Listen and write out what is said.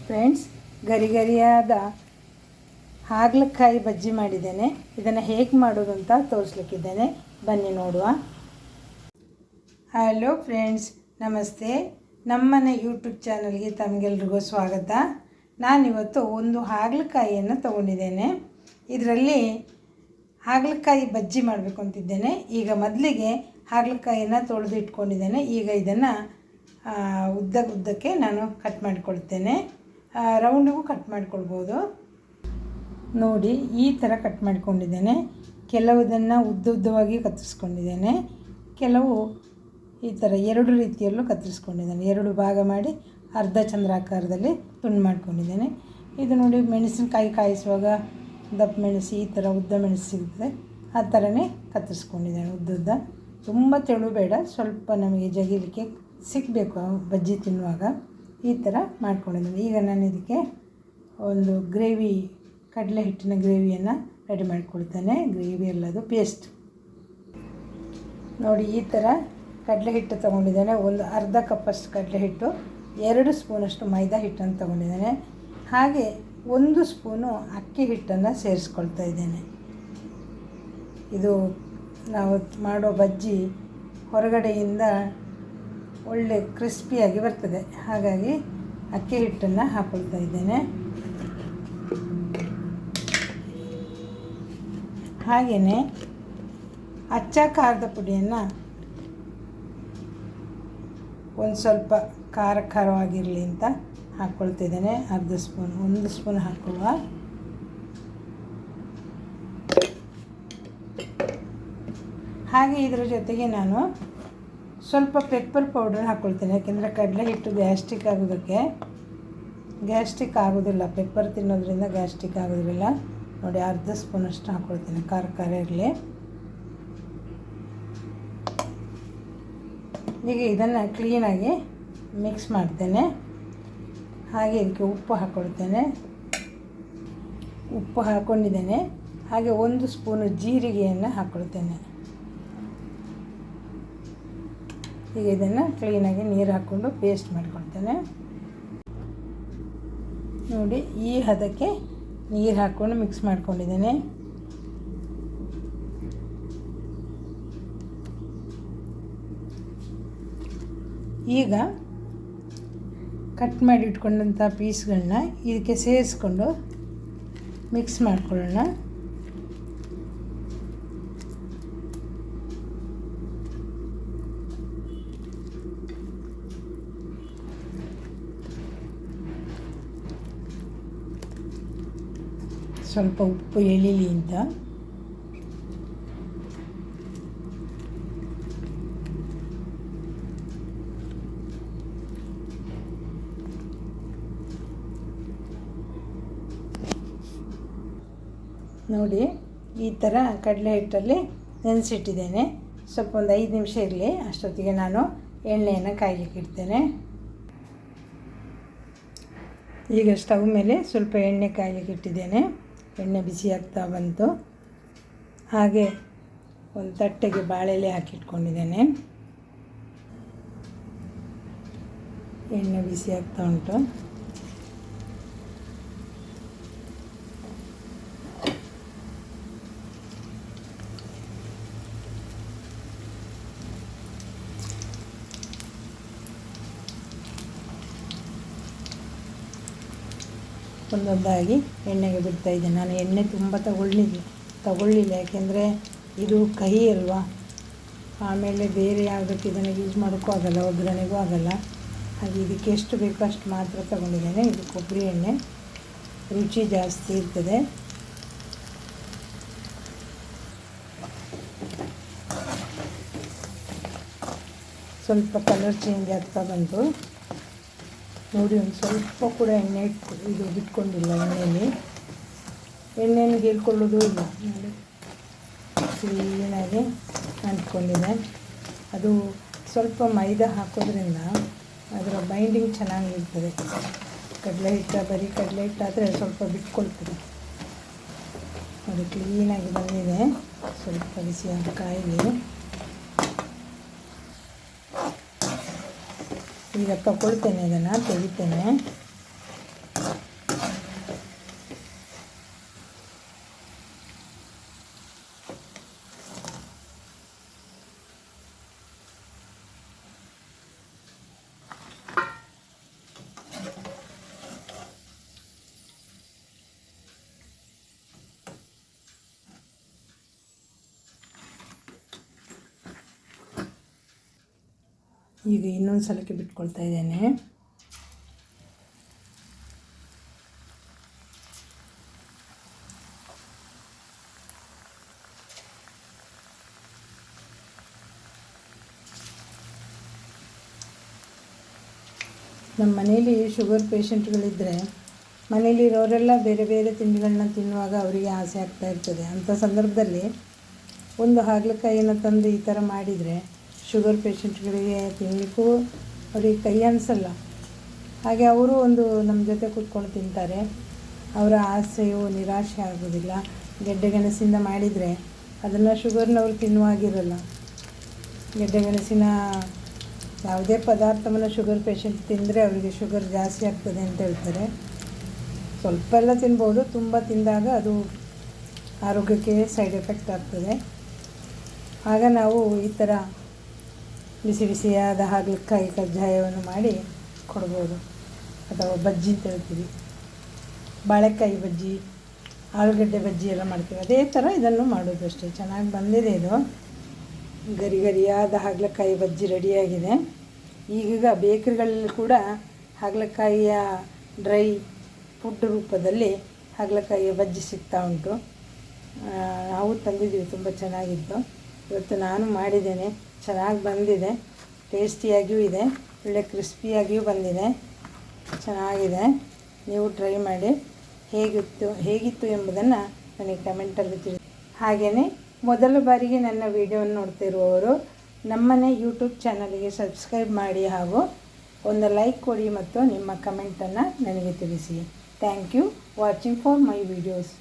Friends, ಗರಿ ಗರಿಯಾದ ಹಾಗಲಕಾಯಿ ಬಜ್ಜಿ ಮಾಡಿದ್ದೇನೆ. ಇದನ್ನು ಹೇಗೆ ಮಾಡೋದು ಅಂತ ತೋರಿಸ್ಲಿಕ್ಕಿದ್ದೇನೆ, ಬನ್ನಿ ನೋಡುವ. ಹಲೋ ಫ್ರೆಂಡ್ಸ್, ನಮಸ್ತೆ. ನಮ್ಮನೆ ಯೂಟ್ಯೂಬ್ ಚಾನಲ್ಗೆ ತಮಗೆಲ್ರಿಗೂ ಸ್ವಾಗತ. ನಾನಿವತ್ತು ಒಂದು ಹಾಗಲಕಾಯಿಯನ್ನು ತೊಗೊಂಡಿದ್ದೇನೆ. ಇದರಲ್ಲಿ ಹಾಗಲಕಾಯಿ ಬಜ್ಜಿ ಮಾಡಬೇಕು ಅಂತಿದ್ದೇನೆ. ಈಗ ಮೊದಲಿಗೆ ಹಾಗಲಕಾಯಿನ ತೊಳೆದು ಇಟ್ಕೊಂಡಿದ್ದೇನೆ. ಈಗ ಇದನ್ನು ಉದ್ದಕ್ಕೆ ನಾನು ಕಟ್ ಮಾಡಿಕೊಳ್ತೇನೆ. ರೌಂಡಿಗೂ ಕಟ್ ಮಾಡಿಕೊಳ್ಬೋದು. ನೋಡಿ, ಈ ಥರ ಕಟ್ ಮಾಡಿಕೊಂಡಿದ್ದೇನೆ. ಕೆಲವುದನ್ನು ಉದ್ದವಾಗಿ ಕತ್ತರಿಸ್ಕೊಂಡಿದ್ದೇನೆ, ಕೆಲವು ಈ ಥರ ಎರಡು ರೀತಿಯಲ್ಲೂ ಕತ್ತರಿಸ್ಕೊಂಡಿದ್ದೇನೆ. ಎರಡು ಭಾಗ ಮಾಡಿ ಅರ್ಧ ಚಂದ್ರಾಕಾರದಲ್ಲಿ ತುಂಡು ಮಾಡ್ಕೊಂಡಿದ್ದೇನೆ. ಇದು ನೋಡಿ, ಮೆಣಸಿನಕಾಯಿ ಕಾಯಿಸುವಾಗ ದಪ್ಪ ಮೆಣಸು ಈ ಥರ ಉದ್ದ ಮೆಣಸು ಸಿಗುತ್ತೆ, ಆ ಥರನೇ ಕತ್ತರಿಸ್ಕೊಂಡಿದ್ದೇನೆ. ಉದ್ದುದ್ದ, ತುಂಬ ತೆಳು ಬೇಡ, ಸ್ವಲ್ಪ ನಮಗೆ ಜಗಿಲಿಕ್ಕೆ ಸಿಗಬೇಕು ಬಜ್ಜಿ ತಿನ್ನುವಾಗ. ಈ ಥರ ಮಾಡ್ಕೊಂಡಿದ್ದೀನಿ. ಈಗ ನಾನು ಇದಕ್ಕೆ ಒಂದು ಗ್ರೇವಿ, ಕಡಲೆ ಹಿಟ್ಟಿನ ಗ್ರೇವಿಯನ್ನು ರೆಡಿ ಮಾಡಿಕೊಳ್ತೇನೆ. ಗ್ರೇವಿ ಅಲ್ಲದು ಪೇಸ್ಟ್. ನೋಡಿ, ಈ ಥರ ಕಡಲೆ ಹಿಟ್ಟು ತೊಗೊಂಡಿದ್ದೇನೆ. ಒಂದು ಅರ್ಧ ಕಪ್ಪಷ್ಟು ಕಡಲೆ ಹಿಟ್ಟು, 2 ಸ್ಪೂನಷ್ಟು ಮೈದಾ ಹಿಟ್ಟನ್ನು ತೊಗೊಂಡಿದ್ದೇನೆ. ಹಾಗೆ 1 ಸ್ಪೂನು ಅಕ್ಕಿ ಹಿಟ್ಟನ್ನು ಸೇರಿಸ್ಕೊಳ್ತಾ ಇದ್ದೇನೆ. ಇದು ನಾವು ಮಾಡೋ ಬಜ್ಜಿ ಹೊರಗಡೆಯಿಂದ ಒಳ್ಳೆ ಕ್ರಿಸ್ಪಿಯಾಗಿ ಬರ್ತದೆ, ಹಾಗಾಗಿ ಅಕ್ಕಿ ಹಿಟ್ಟನ್ನು ಹಾಕ್ಕೊಳ್ತಾ ಇದ್ದೇನೆ. ಹಾಗೆಯೇ ಅಚ್ಚ ಖಾರದ ಪುಡಿಯನ್ನು ಒಂದು ಸ್ವಲ್ಪ ಖಾರವಾಗಿರಲಿ ಅಂತ ಹಾಕ್ಕೊಳ್ತಿದ್ದೇನೆ. ಅರ್ಧ ಸ್ಪೂನ್, 1 ಸ್ಪೂನ್ ಹಾಕುವ. ಹಾಗೆ ಇದರ ಜೊತೆಗೆ ನಾನು ಸ್ವಲ್ಪ ಪೆಪ್ಪರ್ ಪೌಡರ್ ಹಾಕ್ಕೊಳ್ತೇನೆ. ಯಾಕೆಂದರೆ ಕಡಲೆ ಹಿಟ್ಟು ಗ್ಯಾಸ್ಟ್ರಿಕ್ ಆಗೋದಿಲ್ಲ. ಪೆಪ್ಪರ್ ತಿನ್ನೋದ್ರಿಂದ ಗ್ಯಾಸ್ಟ್ರಿಕ್ ಆಗೋದಿಲ್ಲ. ನೋಡಿ, ಅರ್ಧ ಸ್ಪೂನಷ್ಟು ಹಾಕ್ಕೊಳ್ತೇನೆ, ಖಾರ ಇರಲಿ. ಈಗ ಇದನ್ನು ಕ್ಲೀನಾಗಿ ಮಿಕ್ಸ್ ಮಾಡ್ತೇನೆ. ಹಾಗೆ ಇದಕ್ಕೆ ಉಪ್ಪು ಹಾಕ್ಕೊಳ್ತೇನೆ. ಉಪ್ಪು ಹಾಕ್ಕೊಂಡಿದ್ದೇನೆ. ಹಾಗೆ 1 ಸ್ಪೂನು ಜೀರಿಗೆಯನ್ನು ಹಾಕ್ಕೊಳ್ತೇನೆ. ಈಗ ಇದನ್ನು ಕ್ಲೀನಾಗಿ ನೀರು ಹಾಕ್ಕೊಂಡು ಪೇಸ್ಟ್ ಮಾಡ್ಕೊಳ್ತೇನೆ. ನೋಡಿ, ಈ ಹದಕ್ಕೆ ನೀರು ಹಾಕ್ಕೊಂಡು ಮಿಕ್ಸ್ ಮಾಡ್ಕೊಂಡಿದ್ದೇನೆ. ಈಗ ಕಟ್ ಮಾಡಿ ಇಟ್ಕೊಂಡಂಥ ಪೀಸ್ಗಳನ್ನ ಇದಕ್ಕೆ ಸೇರಿಸ್ಕೊಂಡು ಮಿಕ್ಸ್ ಮಾಡ್ಕೊಳ್ಳೋಣ. ಸ್ವಲ್ಪ ಉಪ್ಪು ಎಳಿಲಿ ಅಂತ. ನೋಡಿ, ಈ ಥರ ಕಡಲೆ ಹಿಟ್ಟಲ್ಲಿ ನೆನೆಸಿಟ್ಟಿದ್ದೇನೆ. ಸ್ವಲ್ಪ ಒಂದು 5 ನಿಮಿಷ ಇರಲಿ. ಅಷ್ಟೊತ್ತಿಗೆ ನಾನು ಎಣ್ಣೆಯನ್ನು ಕಾಯಲಿಕ್ಕೆ ಇಡ್ತೇನೆ. ಈಗ ಸ್ಟವ್ ಮೇಲೆ ಸ್ವಲ್ಪ ಎಣ್ಣೆ ಕಾಯಲಿಕ್ಕೆ ಇಟ್ಟಿದ್ದೇನೆ. ಎಣ್ಣೆ ಬಿಸಿ ಆಗ್ತಾ ಬಂತು. ಹಾಗೆ ಒಂದು ತಟ್ಟೆಗೆ ಬಾಳೆಲೆ ಹಾಕಿಟ್ಕೊಂಡಿದ್ದೇನೆ. ಎಣ್ಣೆ ಬಿಸಿ ಆಗ್ತಾ ಉಂಟು. ಒಂದೊಂದಾಗಿ ಎಣ್ಣೆಗೆ ಬಿಡ್ತಾ ಇದ್ದೇನೆ. ನಾನು ಎಣ್ಣೆ ತುಂಬ ತಗೊಳ್ಳಿಲ್ಲ, ಯಾಕೆಂದರೆ ಇದು ಕಹಿ ಅಲ್ವಾ. ಆಮೇಲೆ ಬೇರೆ ಯಾವುದಕ್ಕೆ ಇದನ್ನು ಯೂಸ್ ಮಾಡೋಕ್ಕೂ ಆಗೋಲ್ಲ, ಒಗ್ಗರಣೆಗೂ ಆಗೋಲ್ಲ. ಹಾಗೆ ಇದಕ್ಕೆ ಎಷ್ಟು ಬೇಕೋ ಅಷ್ಟು ಮಾತ್ರ ತಗೊಂಡಿದ್ದೇನೆ. ಇದು ಕೊಬ್ಬರಿ ಎಣ್ಣೆ, ರುಚಿ ಜಾಸ್ತಿ ಇರ್ತದೆ. ಸ್ವಲ್ಪ ಕಲರ್ ಚೇಂಜ್ ಆಗ್ತಾ ಬಂತು. ನೋಡಿ, ಒಂದು ಸ್ವಲ್ಪ ಕೂಡ ಎಣ್ಣೆ ಬಿಟ್ಕೊಂಡಿಲ್ಲ. ಎಣ್ಣೆಯನ್ನು ಹೀರ್ಕೊಳ್ಳೋದು ಇಲ್ಲ. ನೋಡಿ, ಕ್ಲೀನಾಗಿ ಅಂಟ್ಕೊಂಡಿದೆ. ಅದು ಸ್ವಲ್ಪ ಮೈದಾ ಹಾಕೋದ್ರಿಂದ ಅದರ ಬೈಂಡಿಂಗ್ ಚೆನ್ನಾಗಿರ್ತದೆ. ಬರೀ ಕಡಲೆ ಹಿಟ್ಟಾದರೆ ಸ್ವಲ್ಪ ಬಿಟ್ಕೊಳ್ತದೆ. ಅದು ಕ್ಲೀನಾಗಿ ಬಂದಿದೆ. ಸ್ವಲ್ಪ ಬಿಸಿಯಾದ ಕಾಯಿಲಿ ಈಗ ತಗೊಳ್ತೇನೆ, ಇದನ್ನು ತೆಗಿತೇನೆ. ಈಗ ಇನ್ನೊಂದು ಸಲಕ್ಕೆ ಬಿಟ್ಕೊಳ್ತಾ ಇದ್ದೇನೆ. ನಮ್ಮ ಮನೇಲಿ ಶುಗರ್ ಪೇಷಂಟ್ಗಳಿದ್ದರೆ ಮನೇಲಿರೋರೆಲ್ಲ ಬೇರೆ ಬೇರೆ ತಿಂಡಿಗಳನ್ನ ತಿನ್ನುವಾಗ ಅವರಿಗೆ ಆಸೆ ಆಗ್ತಾ ಇರ್ತದೆ. ಅಂಥ ಸಂದರ್ಭದಲ್ಲಿ ಒಂದು ಹಾಗಲಕಾಯಿಯನ್ನು ತಂದು ಈ ಥರ ಮಾಡಿದರೆ ಶುಗರ್ ಪೇಷಂಟ್ಗಳಿಗೆ ತಿನ್ನಲಿಕ್ಕೂ ಅವರಿಗೆ ಕೈ ಅನಿಸಲ್ಲ. ಹಾಗೆ ಅವರು ಒಂದು ನಮ್ಮ ಜೊತೆ ಕೂತ್ಕೊಂಡು ತಿಂತಾರೆ. ಅವರ ಆಸೆಯು ನಿರಾಶೆ ಆಗೋದಿಲ್ಲ. ಗೆಡ್ಡೆ ಗೆಣಸಿಂದ ಮಾಡಿದರೆ ಅದನ್ನು ಶುಗರ್ನವ್ರು ತಿನ್ನುವಾಗಿರಲ್ಲ. ಗೆಡ್ಡೆ ಗೆಣಸಿನ ಯಾವುದೇ ಪದಾರ್ಥವನ್ನು ಶುಗರ್ ಪೇಷಂಟ್ ತಿಂದರೆ ಅವರಿಗೆ ಶುಗರ್ ಜಾಸ್ತಿ ಆಗ್ತದೆ ಅಂತ ಹೇಳ್ತಾರೆ. ಸ್ವಲ್ಪ ಎಲ್ಲ ತಿನ್ಬೋದು, ತುಂಬ ತಿಂದಾಗ ಅದು ಆರೋಗ್ಯಕ್ಕೆ ಸೈಡ್ ಎಫೆಕ್ಟ್ ಆಗ್ತದೆ. ಆಗ ನಾವು ಈ ಥರ ಬಿಸಿ ಬಿಸಿಯಾದ ಹಾಗಲಕಾಯಿ ಕಜ್ಜಾಯವನ್ನು ಮಾಡಿ ಕೊಡ್ಬೋದು. ಅಥವಾ ಬಜ್ಜಿ ಅಂತ ಹೇಳ್ತೀವಿ, ಬಾಳೆಕಾಯಿ ಬಜ್ಜಿ, ಆಲೂಗಡ್ಡೆ ಬಜ್ಜಿ ಎಲ್ಲ ಮಾಡ್ತೀವಿ. ಅದೇ ಥರ ಇದನ್ನು ಮಾಡೋದು ಅಷ್ಟೇ. ಚೆನ್ನಾಗಿ ಬಂದಿದೆ ಇದು. ಗರಿ ಗರಿಯಾದ ಹಾಗಲಕಾಯಿ ಬಜ್ಜಿ ರೆಡಿಯಾಗಿದೆ. ಈಗ ಬೇಕರಿಗಳಲ್ಲಿ ಕೂಡ ಹಾಗಲಕಾಯಿಯ ಡ್ರೈ ಫುಡ್ ರೂಪದಲ್ಲಿ ಹಾಗಲಕಾಯಿಯ ಬಜ್ಜಿ ಸಿಗ್ತಾ ಉಂಟು. ನಾವು ತಂದಿದ್ದೀವಿ, ತುಂಬ ಚೆನ್ನಾಗಿತ್ತು. ಇವತ್ತು ನಾನು ಮಾಡಿದ್ದೇನೆ, ಚೆನ್ನಾಗಿ ಬಂದಿದೆ. ಟೇಸ್ಟಿಯಾಗಿಯೂ ಇದೆ, ಒಳ್ಳೆ ಕ್ರಿಸ್ಪಿಯಾಗಿಯೂ ಬಂದಿದೆ, ಚೆನ್ನಾಗಿದೆ. ನೀವು ಟ್ರೈ ಮಾಡಿ ಹೇಗಿತ್ತು ಎಂಬುದನ್ನು ನನಗೆ ಕಮೆಂಟಲ್ಲಿ ತಿಳಿಸಿ. ಹಾಗೆಯೇ ಮೊದಲ ಬಾರಿಗೆ ನನ್ನ ವಿಡಿಯೋವನ್ನು ನೋಡ್ತಿರುವವರು ನಮ್ಮನೆ ಯೂಟ್ಯೂಬ್ ಚಾನಲಿಗೆ ಸಬ್ಸ್ಕ್ರೈಬ್ ಮಾಡಿ ಹಾಗೂ ಒಂದು ಲೈಕ್ ಕೊಡಿ ಮತ್ತು ನಿಮ್ಮ ಕಮೆಂಟನ್ನು ನನಗೆ ತಿಳಿಸಿ. Thank you watching for my videos.